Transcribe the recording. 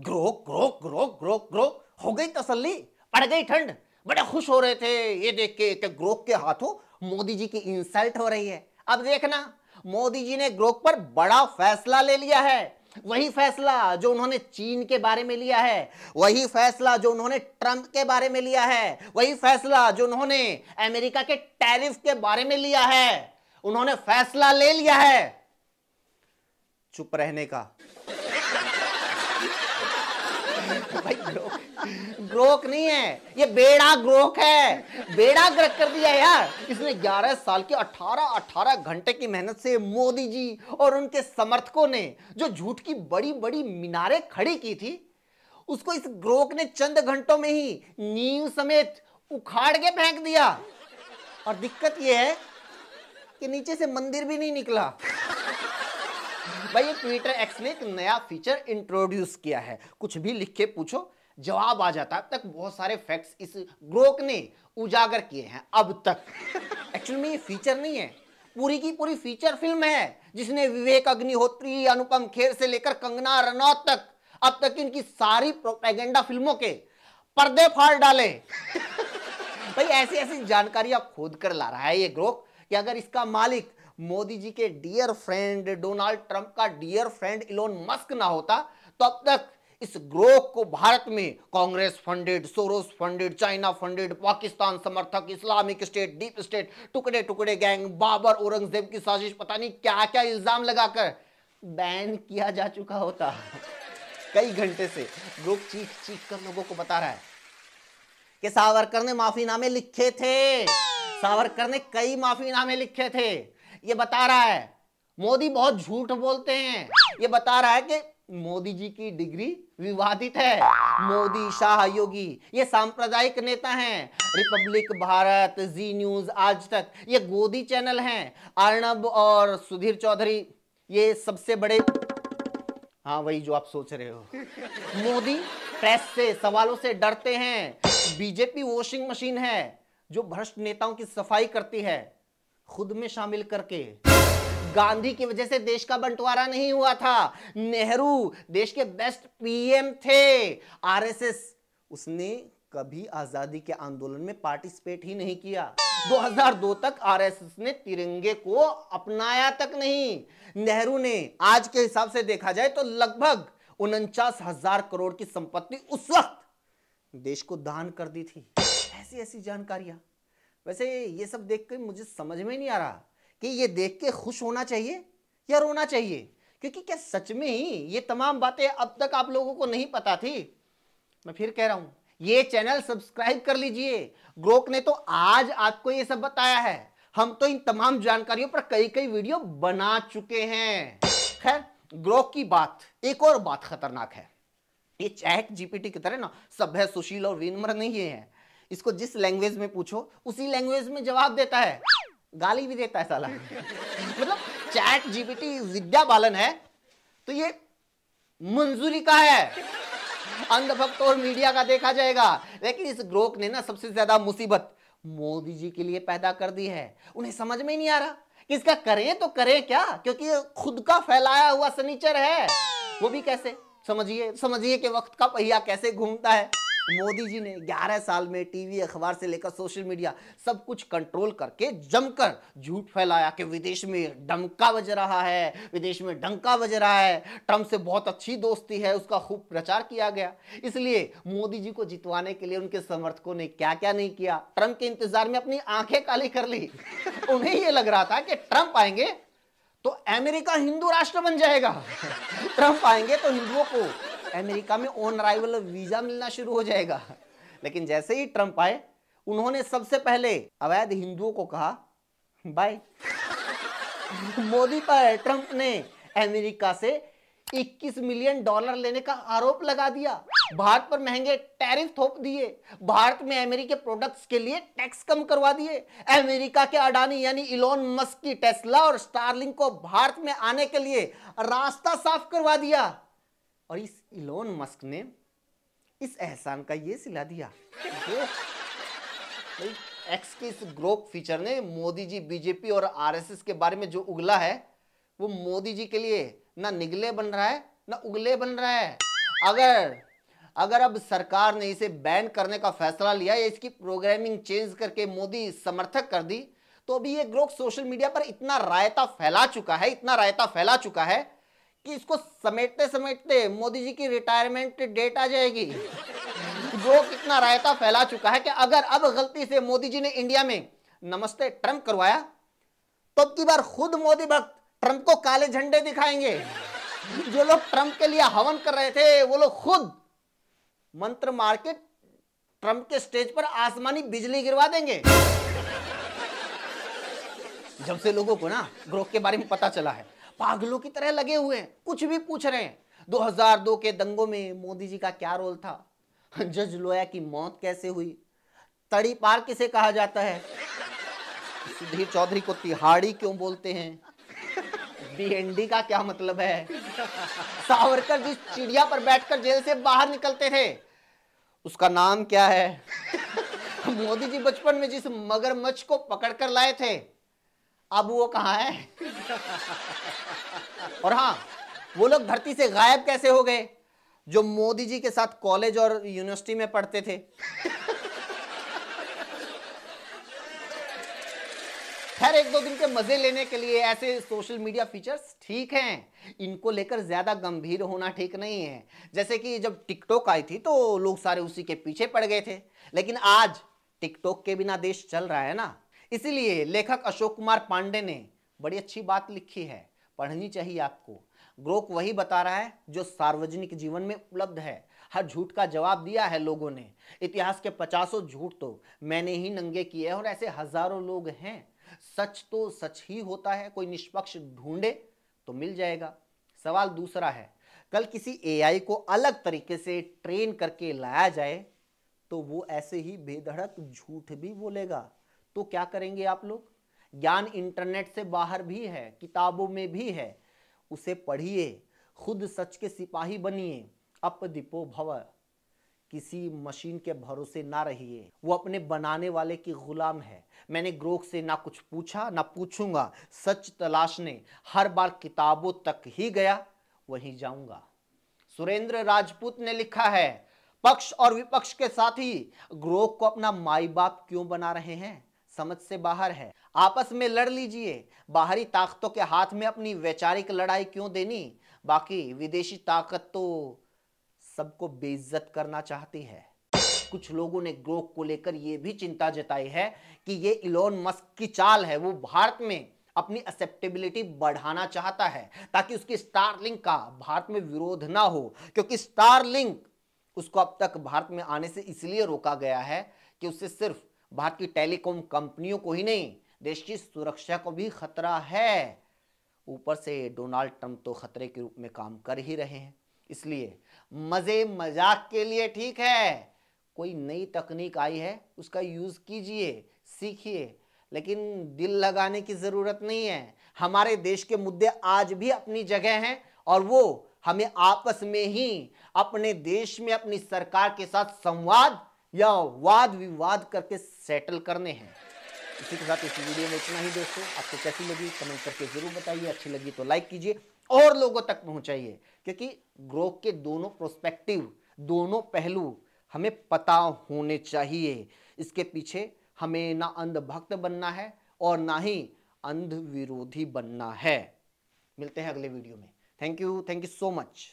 Grok Grok Grok Grok Grok हो गई तसल्ली, पड़ गई ठंड। बड़े खुश हो रहे थे ये देख के कि ग्रोक के हाथों मोदी जी की इंसल्ट हो रही है। अब देखना, मोदी जी ने ग्रोक पर बड़ा फैसला ले लिया है। वही फैसला जो उन्होंने चीन के बारे में लिया है, वही फैसला जो उन्होंने ट्रंप के बारे में लिया है, वही फैसला जो उन्होंने अमेरिका के टैरिफ के बारे में लिया है। उन्होंने फैसला ले लिया है चुप रहने का। भाई ग्रोक नहीं है, ये बेड़ा ग्रोक है। बेड़ा गर्क कर दिया यार इसने। 11 साल के 18 घंटे की मेहनत से मोदी जी और उनके समर्थकों ने जो झूठ की बड़ी बड़ी मीनारें खड़ी की थी, उसको इस ग्रोक ने चंद घंटों में ही नींव समेत उखाड़ के फेंक दिया। और दिक्कत यह है कि नीचे से मंदिर भी नहीं निकला। भाई ये ट्विटर एक्स ने एक नया फीचर इंट्रोड्यूस किया है, कुछ भी लिख के पूछो जवाब आ जाता है। अब तक बहुत सारे फैक्ट्स इस ग्रोक ने उजागर किए हैं अब तक। एक्चुअली में ये फीचर नहीं है, पूरी की पूरी फीचर फिल्म है जिसने विवेक अग्निहोत्री, अनुपम खेर से लेकर कंगना रनौत तक अब तक इनकी सारी प्रोपेगेंडा फिल्मों के पर्दे फाड़ डाले। भाई ऐसी ऐसी जानकारी आप खोद कर ला रहा है ये ग्रोक कि अगर इसका मालिक मोदी जी के डियर फ्रेंड डोनाल्ड ट्रंप का डियर फ्रेंड इलोन मस्क ना होता तो अब तक इस ग्रोक को भारत में Congress funded, Soros funded, China funded, Pakistan समर्थक, इस्लामिक स्टेट, डीप स्टेट, टुकड़े टुकड़े गैंग, बाबर औरंगजेब की साजिश, पता नहीं क्या क्या इल्जाम लगाकर बैन किया जा चुका होता। कई घंटे से ग्रोक चीख चीख कर लोगों को बता रहा है कि सावरकर ने माफीनामे लिखे थे, सावरकर ने कई माफीनामे लिखे थे। ये बता रहा है मोदी बहुत झूठ बोलते हैं। ये बता रहा है कि मोदी जी की डिग्री विवादित है। मोदी, शाह, योगी ये सांप्रदायिक नेता हैं। रिपब्लिक भारत, जी न्यूज, आज तक ये गोदी चैनल हैं। अर्नब और सुधीर चौधरी ये सबसे बड़े, हाँ वही जो आप सोच रहे हो। मोदी प्रेस से, सवालों से डरते हैं। बीजेपी वॉशिंग मशीन है जो भ्रष्ट नेताओं की सफाई करती है खुद में शामिल करके। गांधी की वजह से देश का बंटवारा नहीं हुआ था। नेहरू देश के बेस्ट पीएम थे। आरएसएस उसने कभी आजादी के आंदोलन में पार्टिसिपेट ही नहीं किया। 2002 तक आरएसएस ने तिरंगे को अपनाया तक नहीं। नेहरू ने आज के हिसाब से देखा जाए तो लगभग 49,000 करोड़ की संपत्ति उस वक्त देश को दान कर दी थी। ऐसी ऐसी जानकारियां। वैसे ये सब देख के मुझे समझ में नहीं आ रहा कि ये देख के खुश होना चाहिए या रोना चाहिए, क्योंकि क्या सच में ही ये तमाम बातें अब तक आप लोगों को नहीं पता थी। मैं फिर कह रहा हूं, ये चैनल सब्सक्राइब कर लीजिए। ग्रोक ने तो आज आपको ये सब बताया है। हम तो इन तमाम जानकारियों पर कई कई वीडियो बना चुके हैं। खैर, ग्रोक की बात, एक और बात खतरनाक है। ये चैट जीपीटी की तरह ना सभ्य, सुशील और विनम्र नहीं है। इसको जिस लैंग्वेज में पूछो उसी लैंग्वेज में जवाब देता है, गाली भी देता है साला। मतलब चैट जीपीटी विद्या बालन है तो ये मंजूरी का है, अंधभक्त और मीडिया का देखा जाएगा। लेकिन इस ग्रोक ने ना सबसे ज्यादा मुसीबत मोदी जी के लिए पैदा कर दी है। उन्हें समझ में नहीं आ रहा कि इसका करें तो करें क्या, क्योंकि ये खुद का फैलाया हुआ सनीचर है। वो भी कैसे, समझिए कि वक्त का पहिया कैसे घूमता है। मोदी जी ने 11 साल में टीवी, अखबार से लेकर सोशल मीडिया सब कुछ कंट्रोल करके जमकर झूठ फैलाया कि विदेश में डंका बज रहा है, विदेश में डंका बज रहा है, ट्रंप से बहुत अच्छी दोस्ती है, उसका खूब प्रचार किया गया। इसलिए मोदी जी को जितवाने के लिए उनके समर्थकों ने क्या क्या नहीं किया। ट्रंप के इंतजार में अपनी आंखें काली कर ली। उन्हें यह लग रहा था कि ट्रंप आएंगे तो अमेरिका हिंदू राष्ट्र बन जाएगा। ट्रंप आएंगे तो हिंदुओं को अमेरिका में ऑन अराइवल वीजा मिलना शुरू हो जाएगा। लेकिन जैसे ही ट्रंप आए, उन्होंने सबसे पहले अवैध हिंदुओं को कहा बाय। मोदी पर ट्रंप ने अमेरिका से $21 मिलियन लेने का आरोप लगा दिया। भारत पर महंगे टैरिफ थोप दिए। भारत में अमेरिकी प्रोडक्ट्स के लिए टैक्स कम करवा दिए। अमेरिका के अडानी यानी इलोन मस्क की टेस्ला और स्टारलिंक को भारत में आने के लिए रास्ता साफ करवा दिया। और इस इलोन मस्क ने इस एहसान का ये सिला दिया। एक्स के इस ग्रोक फीचर ने मोदी जी, बीजेपी और आरएसएस के बारे में जो उगला है वो मोदी जी के लिए ना निगले बन रहा है ना उगले बन रहा है। अगर अगर अब सरकार ने इसे बैन करने का फैसला लिया या इसकी प्रोग्रामिंग चेंज करके मोदी समर्थक कर दी, तो अभी ये ग्रोक सोशल मीडिया पर इतना रायता फैला चुका है, इतना रायता फैला चुका है कि इसको समेटते समेटते मोदी जी की रिटायरमेंट डेट आ जाएगी। ग्रोक इतना रायता फैला चुका है कि अगर अब गलती से मोदी जी ने इंडिया में नमस्ते ट्रंप करवाया, तो अब की बार खुद मोदी भक्त ट्रंप को काले झंडे दिखाएंगे। जो लोग ट्रंप के लिए हवन कर रहे थे वो लोग खुद मंत्र मार के ट्रंप के स्टेज पर आसमानी बिजली गिरवा देंगे। जब से लोगों को ना ग्रोक के बारे में पता चला है, पागलों की तरह लगे हुए हैं, कुछ भी पूछ रहे हैं। 2002 के दंगों में मोदी जी का क्या रोल था? जज लोया की मौत कैसे हुई? तड़ी पार किसे कहा जाता है? सुधीर चौधरी को तिहाड़ी क्यों बोलते हैं? बीएनडी का क्या मतलब है? सावरकर जिस चिड़िया पर बैठकर जेल से बाहर निकलते थे उसका नाम क्या है? मोदी जी बचपन में जिस मगरमच्छ को पकड़कर लाए थे अब वो कहां है? और हाँ, वो लोग धरती से गायब कैसे हो गए जो मोदी जी के साथ कॉलेज और यूनिवर्सिटी में पढ़ते थे? खैर, एक दो दिन के मजे लेने के लिए ऐसे सोशल मीडिया फीचर्स ठीक हैं, इनको लेकर ज्यादा गंभीर होना ठीक नहीं है। जैसे कि जब टिकटॉक आई थी तो लोग सारे उसी के पीछे पड़ गए थे, लेकिन आज टिकटॉक के बिना देश चल रहा है ना। इसीलिए लेखक अशोक कुमार पांडे ने बड़ी अच्छी बात लिखी है, पढ़नी चाहिए आपको। ग्रोक वही बता रहा है जो सार्वजनिक जीवन में उपलब्ध है। हर झूठ का जवाब दिया है लोगों ने। इतिहास के 50 झूठ तो मैंने ही नंगे किए हैं और ऐसे हजारों लोग हैं। सच तो सच ही होता है, कोई निष्पक्ष ढूंढे तो मिल जाएगा। सवाल दूसरा है, कल किसी एआई को अलग तरीके से ट्रेन करके लाया जाए तो वो ऐसे ही बेधड़क झूठ भी बोलेगा, तो क्या करेंगे आप लोग? ज्ञान इंटरनेट से बाहर भी है, किताबों में भी है, उसे पढ़िए, खुद सच के सिपाही बनिए। अपदीपो भव, किसी मशीन के भरोसे ना रहिए, वो अपने बनाने वाले की गुलाम है। मैंने ग्रोक से ना कुछ पूछा ना पूछूंगा, सच तलाशने हर बार किताबों तक ही गया, वहीं जाऊंगा। सुरेंद्र राजपूत ने लिखा है, पक्ष और विपक्ष के साथी ग्रोक को अपना माई बाप क्यों बना रहे हैं? समझ से बाहर है। आपस में लड़ लीजिए, बाहरी ताकतों के हाथ में अपनी वैचारिक लड़ाई क्यों देनी? बाकी विदेशी ताकत तो सबको बेइज्जत करना चाहती है। कुछ लोगों ने ग्रोक को लेकर यह भी चिंता जताई है कि ये इलोन मस्क की चाल है, वो भारत में अपनी एक्सेप्टेबिलिटी बढ़ाना चाहता है ताकि उसकी स्टारलिंक का भारत में विरोध ना हो, क्योंकि स्टारलिंक उसको अब तक भारत में आने से इसलिए रोका गया है कि उससे सिर्फ भारत की टेलीकॉम कंपनियों को ही नहीं, देश की सुरक्षा को भी खतरा है। ऊपर से डोनाल्ड ट्रंप तो खतरे के रूप में काम कर ही रहे हैं। इसलिए मजे मजाक के लिए ठीक है, कोई नई तकनीक आई है उसका यूज कीजिए, सीखिए, लेकिन दिल लगाने की जरूरत नहीं है। हमारे देश के मुद्दे आज भी अपनी जगह हैं और वो हमें आपस में ही अपने देश में अपनी सरकार के साथ संवाद या वाद विवाद करके सेटल करने हैं। इसी के साथ इस वीडियो में इतना ही दोस्तों। आपको कैसी लगी कमेंट करके जरूर बताइए, अच्छी लगी तो लाइक कीजिए और लोगों तक पहुंचाइए, क्योंकि ग्रोक के दोनों प्रोस्पेक्टिव, दोनों पहलू हमें पता होने चाहिए। इसके पीछे हमें ना अंधभक्त बनना है और ना ही अंध विरोधी बनना है। मिलते हैं अगले वीडियो में। Thank you so much.